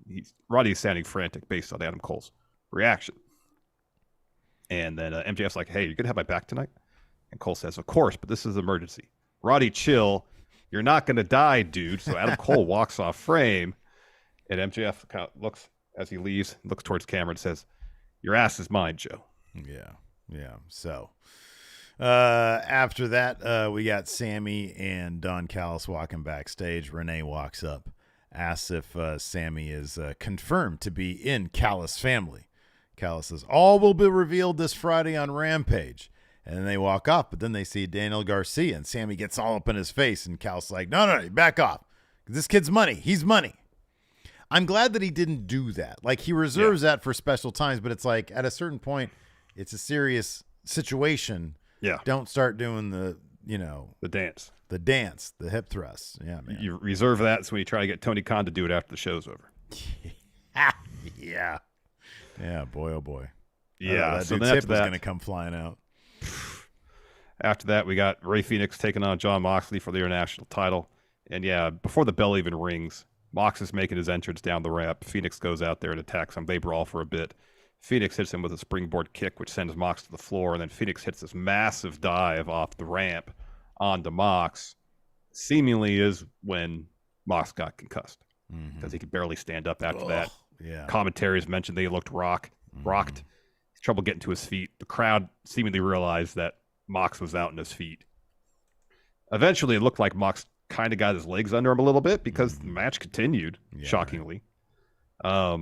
Roddy is sounding frantic based on Adam Cole's reaction. And then MJF's like, hey, you're going to have my back tonight? And Cole says, of course, but this is an emergency. Roddy, chill. You're not going to die, dude. So Adam Cole walks off frame. And MJF kind of looks, as he leaves, looks towards camera and says, your ass is mine, Joe. Yeah. So after that, we got Sammy and Don Callis walking backstage. Renee walks up, asks if Sammy is confirmed to be in Callis family. Callis says, all will be revealed this Friday on Rampage. And then they walk off, but then they see Daniel Garcia, and Sammy gets all up in his face, and Callis like, no, back off. This kid's money. He's money. I'm glad that he didn't do that. Like, he reserves that for special times, but it's like, at a certain point, it's a serious situation. Yeah. Don't start doing the dance. The dance, the hip thrusts. Yeah, man. You reserve that so when you try to get Tony Khan to do it after the show's over. Yeah. Yeah, boy, oh boy. Yeah. That so dude's then hip after was that, going to come flying out. After that, we got Ray Phoenix taking on Jon Moxley for the international title. And yeah, before the bell even rings, Mox is making his entrance down the ramp. Phoenix goes out there and attacks him. They brawl for a bit. Phoenix hits him with a springboard kick, which sends Mox to the floor. And then Phoenix hits this massive dive off the ramp onto Mox. Seemingly is when Mox got concussed because he could barely stand up after that. Yeah. Commentaries mentioned they looked rocked. Trouble getting to his feet. The crowd seemingly realized that Mox was out on his feet. Eventually, it looked like Mox kind of got his legs under him a little bit because the match continued, shockingly. Right.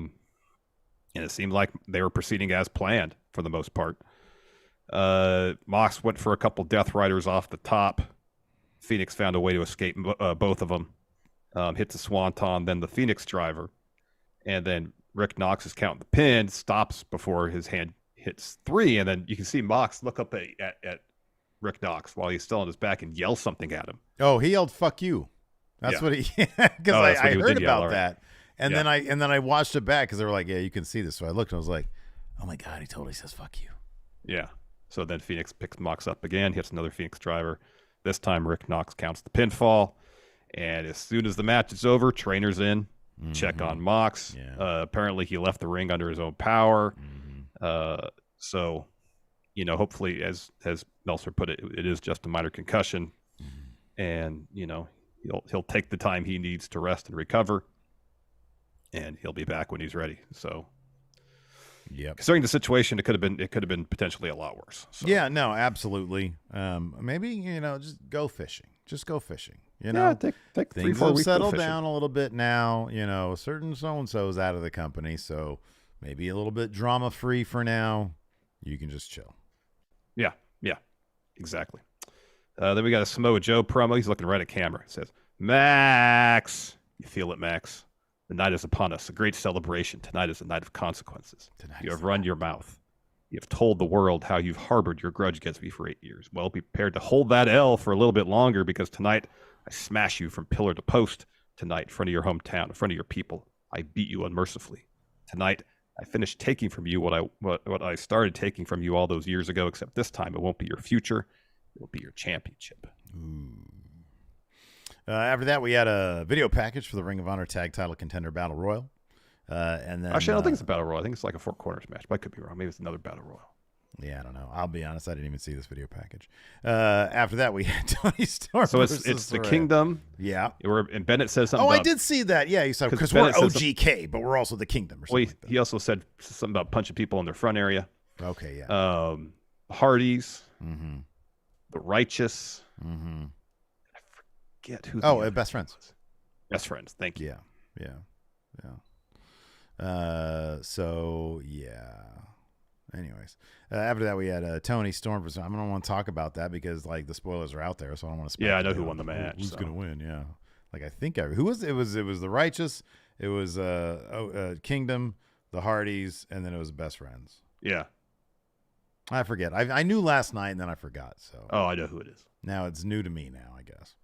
And it seemed like they were proceeding as planned for the most part. Mox went for a couple Death Riders off the top. Phoenix found a way to escape both of them. Hits a swanton, then the Phoenix driver. And then Rick Knox is counting the pin, stops before his hand hits 3. And then you can see Mox look up at Rick Knox while he's still on his back and yell something at him. Oh, he yelled "fuck you." That's what he. Because I heard about that, and then I watched it back because they were like, "Yeah, you can see this." So I looked and I was like, "Oh my god, he totally says fuck you." Yeah. So then Phoenix picks Mox up again, hits another Phoenix driver. This time Rick Knox counts the pinfall, and as soon as the match is over, trainer's in, check on Mox. Yeah. Apparently he left the ring under his own power. So, hopefully, as Meltzer put it, it is just a minor concussion. and he'll take the time he needs to rest and recover, and he'll be back when he's ready. So, considering the situation, it could have been potentially a lot worse. So. Yeah, no, absolutely. Maybe just go fishing. Just go fishing. Take things 3-4 have weeks settled down a little bit now. Certain so and so's out of the company, so maybe a little bit drama free for now. You can just chill. Yeah, exactly. Then we got a Samoa Joe promo. He's looking right at camera. It says, "Max, you feel it, Max? The night is upon us. A great celebration. Tonight is a night of consequences. You have run your mouth. You have told the world how you've harbored your grudge against me for 8 years. Well, be prepared to hold that L for a little bit longer, because tonight I smash you from pillar to post. Tonight, in front of your hometown, in front of your people, I beat you unmercifully. Tonight, I finished taking from you what I started taking from you all those years ago, except this time it won't be your future. It will be your championship." After that, we had a video package for the Ring of Honor Tag Title Contender Battle Royal. And then, actually, I don't think it's a Battle Royal. I think it's like a 4 corners match, but I could be wrong. Maybe it's another Battle Royal. Yeah, I don't know. I'll be honest. I didn't even see this video package. After that, we had Tony Storm. So it's the Kingdom. Yeah. And Bennett says something. I did see that. Yeah, he said, because we're OGK, but we're also the Kingdom. Or something he also said something about punching people in their front area. Okay, yeah. Hardys. The Righteous. I forget who. Best Friends. Was. Best Friends. Thank you. Yeah. So yeah. Anyways, after that we had Tony Storm. I don't want to talk about that because the spoilers are out there, so I don't want to. Yeah, I know who won the match. Who's going to win? Yeah, I think who was it? Was the Righteous? It was Kingdom, the Hardys, and then it was Best Friends. Yeah, I forget. I knew last night and then I forgot. So I know who it is. Now it's new to me now, I guess.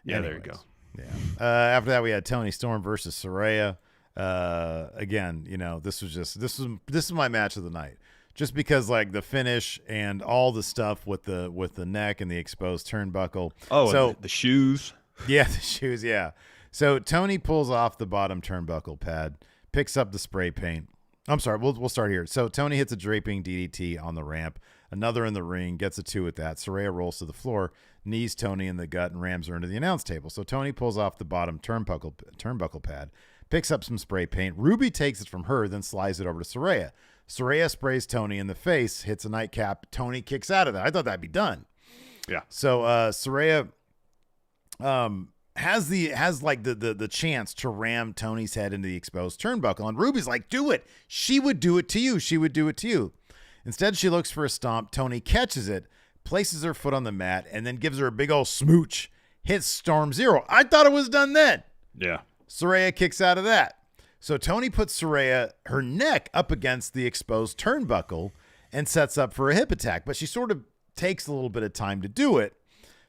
Yeah, anyways, there you go. Yeah. After that we had Tony Storm versus Saraya. Again, this is my match of the night. Just because the finish and all the stuff with the neck and the exposed turnbuckle. So the shoes. Yeah, the shoes. Yeah. So Tony pulls off the bottom turnbuckle pad, picks up the spray paint. I'm sorry. We'll start here. So Tony hits a draping DDT on the ramp. Another in the ring, gets a 2 with that. Saraya rolls to the floor, knees Tony in the gut, and rams her into the announce table. So Tony pulls off the bottom turnbuckle pad, picks up some spray paint. Ruby takes it from her, then slides it over to Saraya. Saraya sprays Tony in the face, hits a nightcap. Tony kicks out of that. I thought that'd be done. Yeah. So Saraya has the chance to ram Tony's head into the exposed turnbuckle, and Ruby's like, "Do it." She would do it to you. She would do it to you. Instead, she looks for a stomp. Tony catches it, places her foot on the mat, and then gives her a big old smooch. Hits Storm Zero. I thought it was done then. Yeah. Saraya kicks out of that. So Tony puts Saraya, her neck, up against the exposed turnbuckle and sets up for a hip attack. But she sort of takes a little bit of time to do it.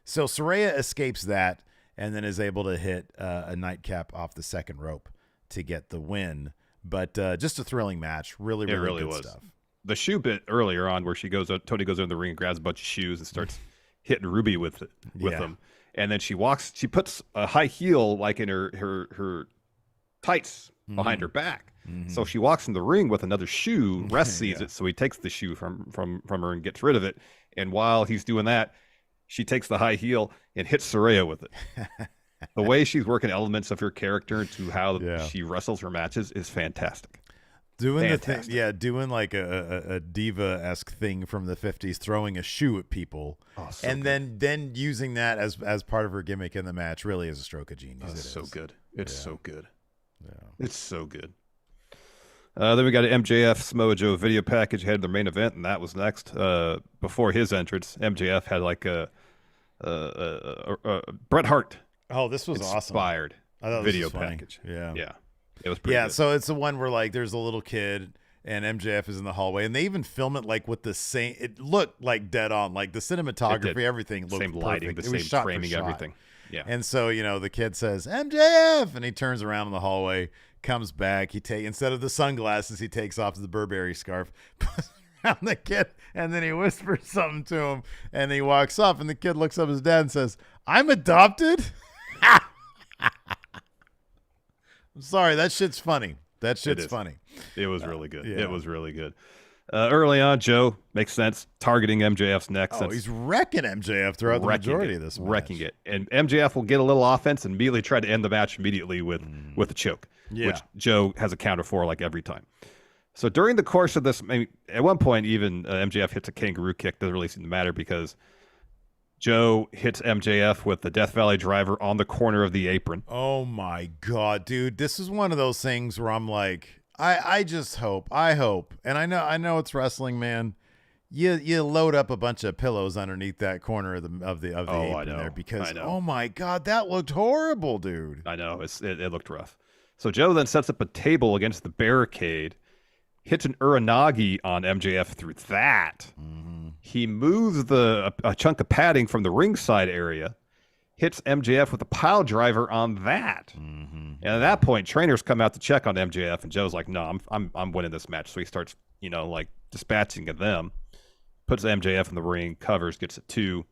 So Saraya escapes that and then is able to hit a nightcap off the second rope to get the win. But just a thrilling match. Really good stuff. The shoe bit earlier on where Tony goes in the ring and grabs a bunch of shoes and starts hitting Ruby with them. And then she puts a high heel in her tights behind her back. Mm-hmm. So she walks in the ring with another shoe. Russ sees it, so he takes the shoe from her and gets rid of it. And while he's doing that, she takes the high heel and hits Saraya with it. The way she's working elements of her character into how she wrestles her matches is fantastic. Doing the thing, doing a diva-esque thing from the 50s, throwing a shoe at people, and then using that as part of her gimmick in the match really is a stroke of genius. It's so good. It's so good. Yeah. It's so good. Then we got an MJF Samoa Joe video package ahead of the main event, and that was next. Before his entrance, MJF had a Bret Hart. Oh, this was inspired video package. Yeah. It was pretty good. So it's the one where there's a little kid and MJF is in the hallway, and they even film it with the same. It looked dead on, the cinematography, everything looked same lighting, perfect. the same framing, everything. Yeah. And so the kid says MJF, and he turns around in the hallway, comes back. Instead of the sunglasses, he takes off the Burberry scarf, puts around the kid, and then he whispers something to him, and he walks off. And the kid looks up at his dad and says, "I'm adopted." I'm sorry, that shit's funny. That shit's funny. It was really good. Yeah. It was really good. Early on, Joe makes sense, targeting MJF's neck. Oh, since he's wrecking MJF throughout the majority of this match. Wrecking it. And MJF will get a little offense and immediately try to end the match immediately with a choke, which Joe has a counter for like every time. So during the course of this, at one point, even MJF hits a kangaroo kick. Doesn't really seem to matter because Joe hits MJF with the Death Valley driver on the corner of the apron. Oh, my God, dude. This is one of those things where I'm like, I just hope, and I know it's wrestling, man. You load up a bunch of pillows underneath that corner of the apron there because oh my God, that looked horrible, dude. I know it looked rough. So Joe then sets up a table against the barricade, hits an Uranagi on MJF through that. Mm-hmm. He moves a chunk of padding from the ringside area, hits MJF with a pile driver on that. Mm-hmm. And at that point, trainers come out to check on MJF, and Joe's like, "No, I'm winning this match." So he starts, like dispatching of them, puts MJF in the ring, covers, gets a 2.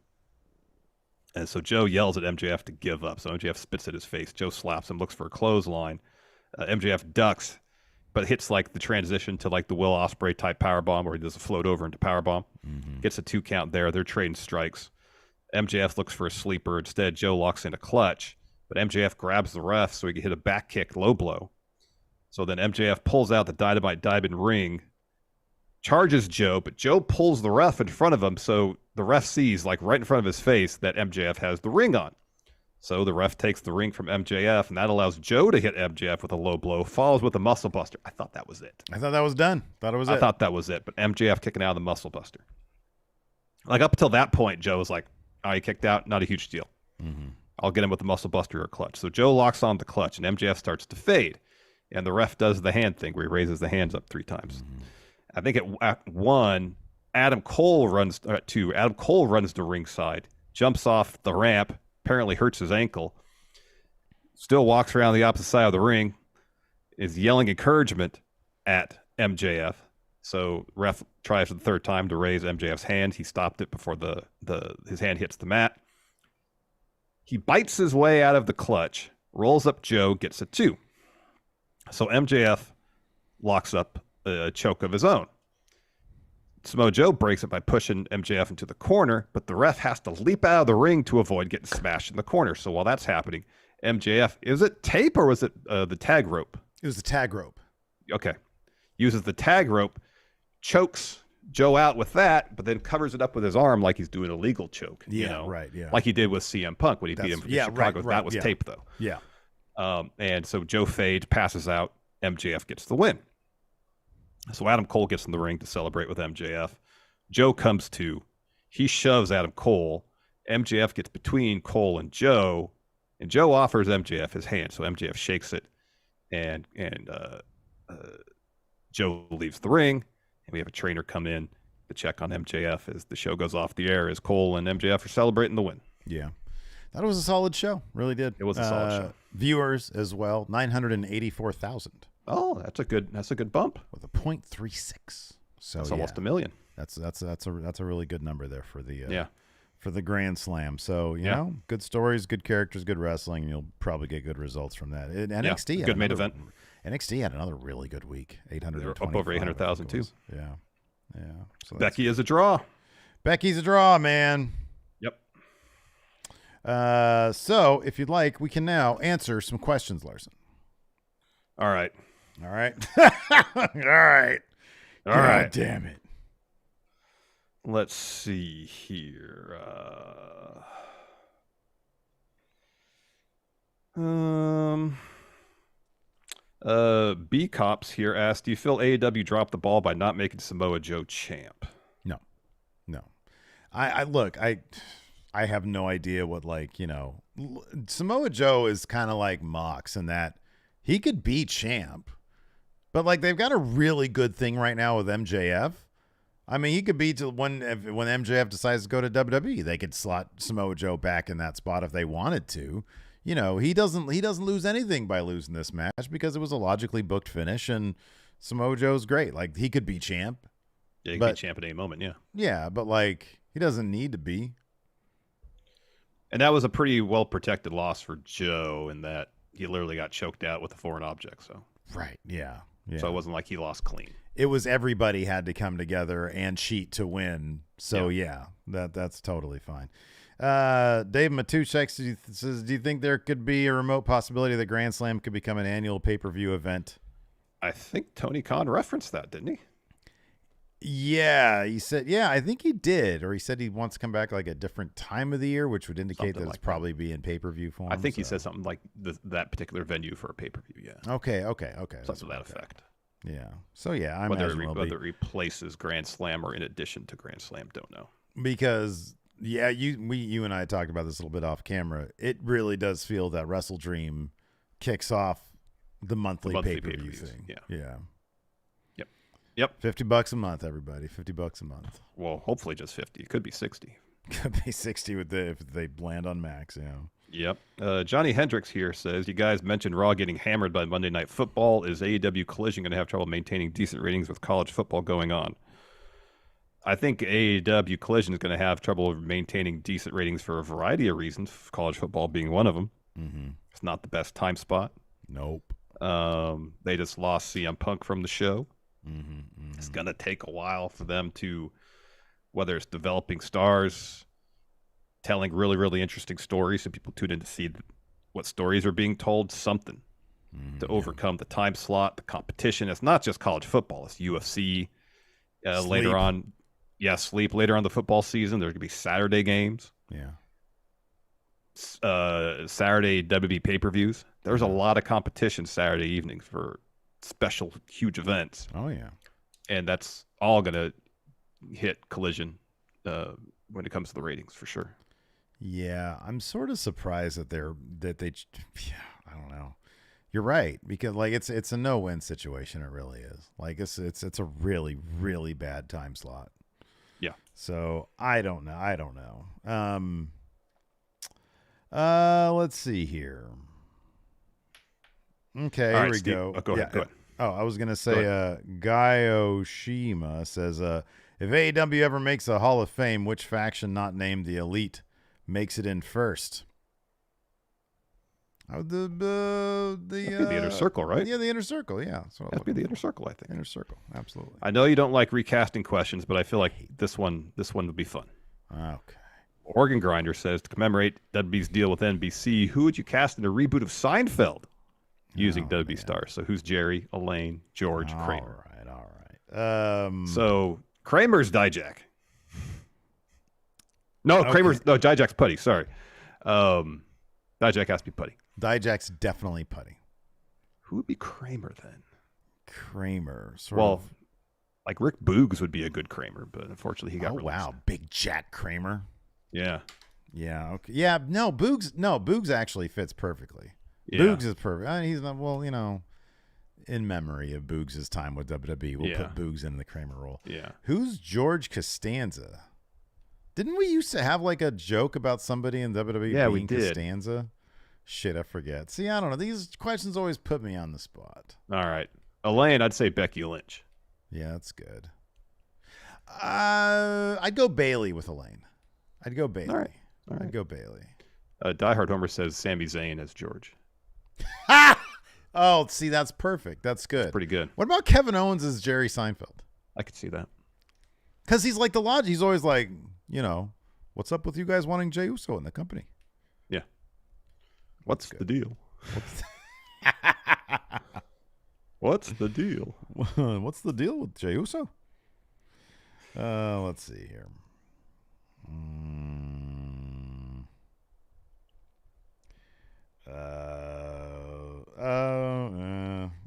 And so Joe yells at MJF to give up. So MJF spits at his face. Joe slaps him, looks for a clothesline. MJF ducks, but hits like the transition to like the Will Ospreay type powerbomb where he does a float over into powerbomb. Mm-hmm. Gets a 2 count there. They're trading strikes. MJF looks for a sleeper. Instead, Joe locks in a clutch, but MJF grabs the ref so he can hit a back kick low blow. So then MJF pulls out the Dynamite Diamond ring, charges Joe, but Joe pulls the ref in front of him, so the ref sees, like right in front of his face, that MJF has the ring on. So the ref takes the ring from MJF, and that allows Joe to hit MJF with a low blow, follows with a muscle buster. I thought that was it. I thought that was done. I thought that was it, but MJF kicking out of the muscle buster. Like up until that point, Joe was like, "Oh, he kicked out, not a huge deal. Mm-hmm. I'll get him with the muscle buster or clutch." So Joe locks on the clutch, and MJF starts to fade. And the ref does the hand thing where he raises the hands up 3 times. Mm-hmm. I think at 1, Adam Cole runs 2. Adam Cole runs to ringside, jumps off the ramp, apparently hurts his ankle, still walks around the opposite side of the ring, is yelling encouragement at MJF. So ref tries for the 3rd time to raise MJF's hand. He stopped it before his hand hits the mat. He bites his way out of the clutch, rolls up Joe, gets a 2. So MJF locks up a choke of his own. Samoa Joe breaks it by pushing MJF into the corner, but the ref has to leap out of the ring to avoid getting smashed in the corner. So while that's happening, MJF, is it tape or was it the tag rope? It was the tag rope. Okay. Uses the tag rope, chokes Joe out with that, but then covers it up with his arm like he's doing a legal choke. Yeah, right, yeah. Like he did with CM Punk when he beat him from Chicago. Right, that was tape, though. Yeah. And so Joe fades, passes out. MJF gets the win. So Adam Cole gets in the ring to celebrate with MJF. Joe comes to. He shoves Adam Cole. MJF gets between Cole and Joe offers MJF his hand. So MJF shakes it, and Joe leaves the ring, and we have a trainer come in to check on MJF as the show goes off the air as Cole and MJF are celebrating the win. Yeah. That was a solid show. Really did. It was a solid show. Viewers as well, 984,000. Oh, that's a good bump with a 0.36. So that's almost 1 million. That's a really good number there for the for the Grand Slam. So you know, good stories, good characters, good wrestling, and you'll probably get good results from that. And NXT had good main event. NXT had another really good week. 800. Up over 800,000 too. Yeah. So Becky is a draw. Becky's a draw, man. Yep. So if you'd like, we can now answer some questions, Larson. All right. All right. God damn it. Let's see here. B Cops here asked, do you feel AEW dropped the ball by not making Samoa Joe champ? No. I look, I have no idea what, like, you know, Samoa Joe is kind of like Mox in that he could be champ, but like they've got a really good thing right now with MJF. I mean, he could be to when MJF decides to go to WWE, they could slot Samoa Joe back in that spot if they wanted to. You know, he doesn't lose anything by losing this match because it was a logically booked finish, and Samoa Joe's great. Like, he could be champ. Yeah, he could be champ at any moment, yeah. Yeah, but like he doesn't need to be. And that was a pretty well protected loss for Joe in that he literally got choked out with a foreign object. So right, yeah. So it wasn't like he lost clean. it was everybody had to come together and cheat to win. So yeah, that's totally fine. Dave Matuszek says, do you think there could be a remote possibility that Grand Slam could become an annual pay-per-view event? I think Tony Khan referenced that, didn't he? Yeah, he said, I think he did. Or he said he wants to come back like a different time of the year, which would indicate that it's probably be in pay-per-view form. I think he said something like that particular venue for a pay-per-view, yeah. Okay. Something to that effect. Yeah. So, yeah, I whether imagine it replaces Grand Slam or in addition to Grand Slam, don't know. Because, yeah, you and I talked about this a little bit off camera. It really does feel that Wrestle Dream kicks off the monthly pay-per-view thing. Yeah. Yep. $50 a month, everybody. $50 a month. Well, hopefully just 50. It could be 60. Could be 60 if they land on Max, Yep. Johnny Hendricks here says, you guys mentioned Raw getting hammered by Monday Night Football. Is AEW Collision going to have trouble maintaining decent ratings with college football going on? I think AEW Collision is going to have trouble maintaining decent ratings for a variety of reasons, college football being one of them. Mm-hmm. It's not the best time spot. Nope. They just lost CM Punk from the show. Mm-hmm. It's going to take a while for them to, whether it's developing stars, telling really, really interesting stories so people tune in to see what stories are being told, something to overcome the time slot, the competition. It's not just college football. It's UFC. Later on, sleep. Later on the football season, there's going to be Saturday games. Yeah. Saturday WB pay-per-views. There's a lot of competition Saturday evenings for special huge events. Oh yeah. And that's all going to hit Collision when it comes to the ratings for sure. Yeah, I'm sort of surprised that I don't know. You're right, because like it's a no-win situation. It really is. Like it's a really, really bad time slot. Yeah. So I don't know. Let's see here. Okay, all here right, we Steve. go. Go ahead. Oh, I was gonna say, Guy Oshima says, if AEW ever makes a Hall of Fame, which faction not named the Elite makes it in first? The Inner Circle, right? Yeah, the Inner Circle. Yeah, that'd be the Inner Circle, I think. Inner Circle, absolutely. I know you don't like recasting questions, but I feel like this one would be fun. Okay. Organ Grinder says, to commemorate WB's deal with NBC, who would you cast in a reboot of Seinfeld using WB stars? So who's Jerry, Elaine, George, Kramer? All right. So Kramer's Dijak. No, okay. Dijak's Putty. Sorry. Dijak has to be Putty. Dijak's definitely Putty. Who would be Kramer then? Kramer. Like Rick Boogs would be a good Kramer, but unfortunately he got released. Wow, Big Jack Kramer. Yeah. Yeah. Okay. Yeah. No, Boogs actually fits perfectly. Yeah. Boogs is perfect. He's not. Well, in memory of Boogs' time with WWE, we'll put Boogs in the Kramer role. Yeah. Who's George Costanza? Didn't we used to have like a joke about somebody in WWE being Costanza? Shit, I forget. See, I don't know. These questions always put me on the spot. All right. Elaine, I'd say Becky Lynch. Yeah, that's good. I'd go Bailey with Elaine. I'd go Bailey. All right. I'd go Bailey. Diehard Homer says Sami Zayn as George. Oh, see, that's perfect. That's good. That's pretty good. What about Kevin Owens as Jerry Seinfeld? I could see that. Because he's like the logic. He's always like, what's up with you guys wanting Jey Uso in the company? Yeah. What's the deal? What's the deal? What's the deal with Jey Uso? Let's see here.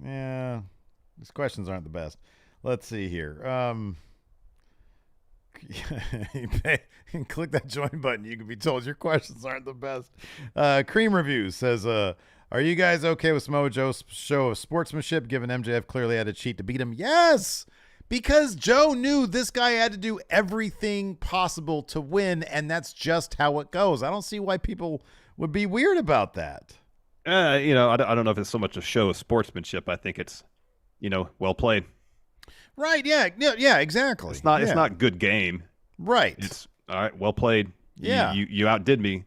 Yeah. These questions aren't the best. Let's see here. Click that join button. You can be told your questions aren't the best. Cream Reviews says, are you guys okay with Samoa Joe's show of sportsmanship, given MJF clearly had to cheat to beat him? Yes, because Joe knew this guy had to do everything possible to win, and that's just how it goes. I don't see why people would be weird about that. I don't know if it's so much a show of sportsmanship. I think it's, well played. Right, yeah, exactly. It's not good game. Right. It's all right, well played. Yeah. You outdid me.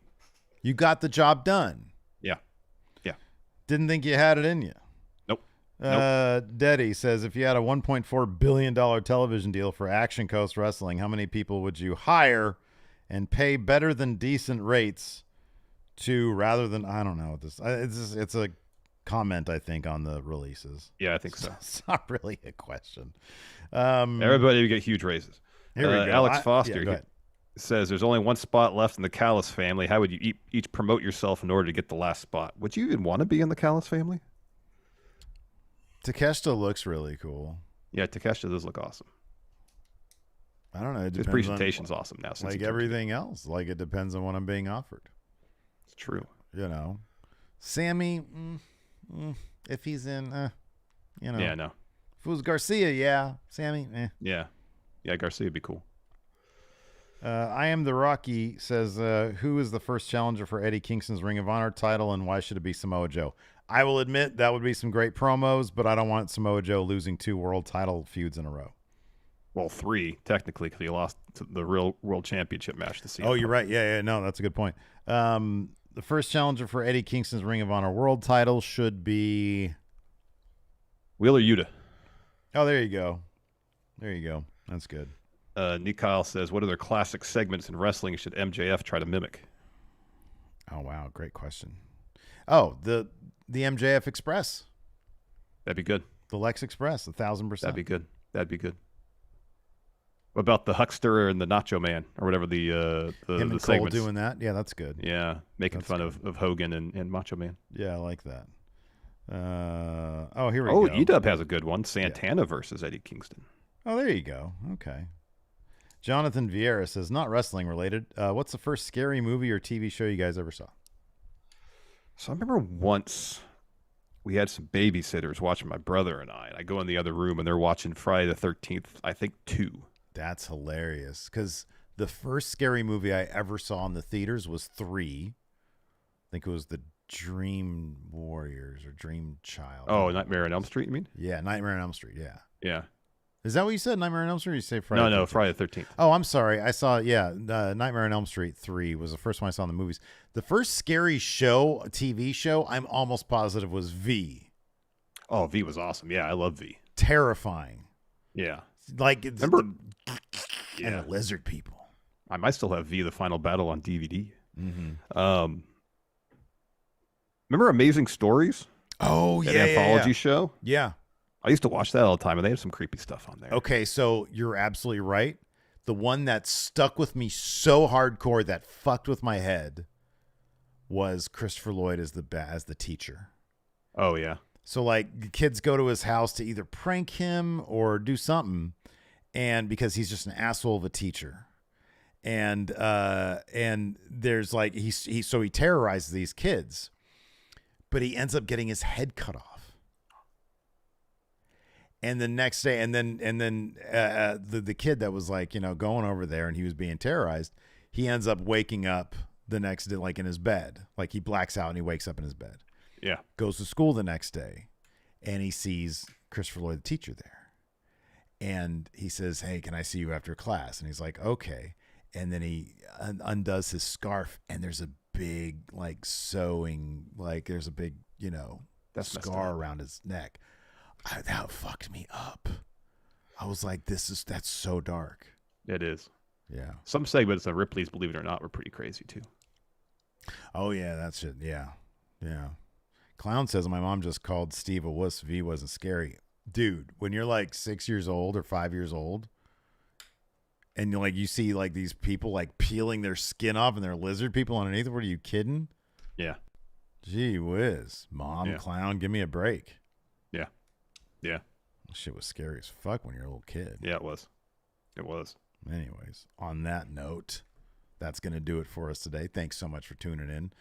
You got the job done. Yeah. Didn't think you had it in you. Nope. Deddy says, if you had a $1.4 billion television deal for Action Coast Wrestling, how many people would you hire and pay better than decent rates to, rather than, I don't know, it's a comment, I think, on the releases. Yeah, I think so. It's not really a question. Everybody would get huge raises. Here we go. Alex Foster go ahead. says, there's only one spot left in the Callis family. How would you each promote yourself in order to get the last spot? Would you even want to be in the Callis family? Takeshita looks really cool. Yeah, Takeshita does look awesome. I don't know. His presentation's awesome now. Since like everything else. Like, it depends on what I'm being offered. It's true. You know. Sammy, if he's in, you know. Yeah, no. If it was Garcia, yeah. Sammy, Yeah. Yeah, Garcia would be cool. I Am the Rocky says, who is the first challenger for Eddie Kingston's Ring of Honor title, and why should it be Samoa Joe? I will admit that would be some great promos, but I don't want Samoa Joe losing 2 world title feuds in a row. Well, 3, technically, because he lost the real world championship match this season. Oh, you're right. Yeah, no, that's a good point. The first challenger for Eddie Kingston's Ring of Honor world title should be Wheeler Yuta. Oh, there you go. That's good. Nick Kyle says, what other classic segments in wrestling should MJF try to mimic? Oh, wow. Great question. Oh, the MJF Express. That'd be good. The Lex Express, 1,000%. That'd be good. What about the Huckster and the Nacho Man, or whatever the him and the Cole segments? doing that? Yeah, that's good. Yeah, making fun of Hogan and Macho Man. Yeah, I like that. Here we go. go. E-Dub has a good one. Santana versus Eddie Kingston. Oh, there you go. Okay. Jonathan Vieira says, not wrestling related. What's the first scary movie or TV show you guys ever saw? So I remember once we had some babysitters watching my brother and I. And I go in the other room and they're watching Friday the 13th, I think 2. That's hilarious. Because the first scary movie I ever saw in the theaters was 3. I think it was the Dream Warriors or Dream Child. Oh, Nightmare on Elm Street, you mean? Yeah, Nightmare on Elm Street, yeah. Yeah. Is that what you said, Nightmare on Elm Street, or you say Friday? No, Friday the 13th. Oh, I'm sorry. I saw, Nightmare on Elm Street 3 was the first one I saw in the movies. The first scary show, TV show, I'm almost positive was V. Oh, V was awesome. Yeah, I love V. Terrifying. Yeah. Like, it's remember, and the lizard people. I might still have V, the Final Battle on DVD. Mm-hmm. Remember Amazing Stories? Oh, that anthology show? Yeah. I used to watch that all the time, and they had some creepy stuff on there. Okay, so you're absolutely right. The one that stuck with me so hardcore that fucked with my head was Christopher Lloyd as the teacher. Oh, yeah. So, like, the kids go to his house to either prank him or do something, and because he's just an asshole of a teacher. And there's like he terrorizes these kids, but he ends up getting his head cut off. And the next day, and then the kid that was like, going over there and he was being terrorized, he ends up waking up the next day, like in his bed, like he blacks out and he wakes up in his bed. Yeah. Goes to school the next day and he sees Christopher Lloyd, the teacher, there. And he says, "Hey, can I see you after class?" And he's like, "Okay." And then he undoes his scarf and there's a big, like, sewing, like there's a big, scar around his neck. That fucked me up. I was like, that's so dark. It is. Yeah. Some segments of Ripley's Believe It or Not were pretty crazy too. Oh yeah, that's it. Yeah. Yeah. Clown says my mom just called Steve a wuss. V wasn't scary. Dude, when you're like 6 years old or 5 years old and you see like these people like peeling their skin off and they're lizard people underneath, what are you kidding? Yeah. Gee whiz. Mom, Clown, give me a break. Yeah. Yeah. Shit was scary as fuck when you're a little kid. Yeah, it was. It was. Anyways, on that note, that's going to do it for us today. Thanks so much for tuning in.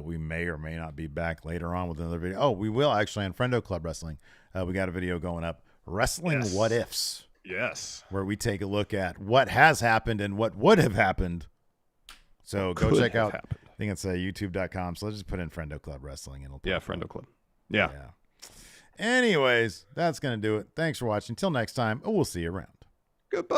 We may or may not be back later on with another video. Oh, we will actually on Friendo Club Wrestling. We got a video going up, Wrestling What Ifs. Yes. Where we take a look at what has happened and what would have happened. So go check out, I think it's youtube.com. So let's just put in Friendo Club Wrestling. And it'll Friendo Club. Yeah. Anyways, that's going to do it. Thanks for watching. Until next time, we'll see you around. Goodbye.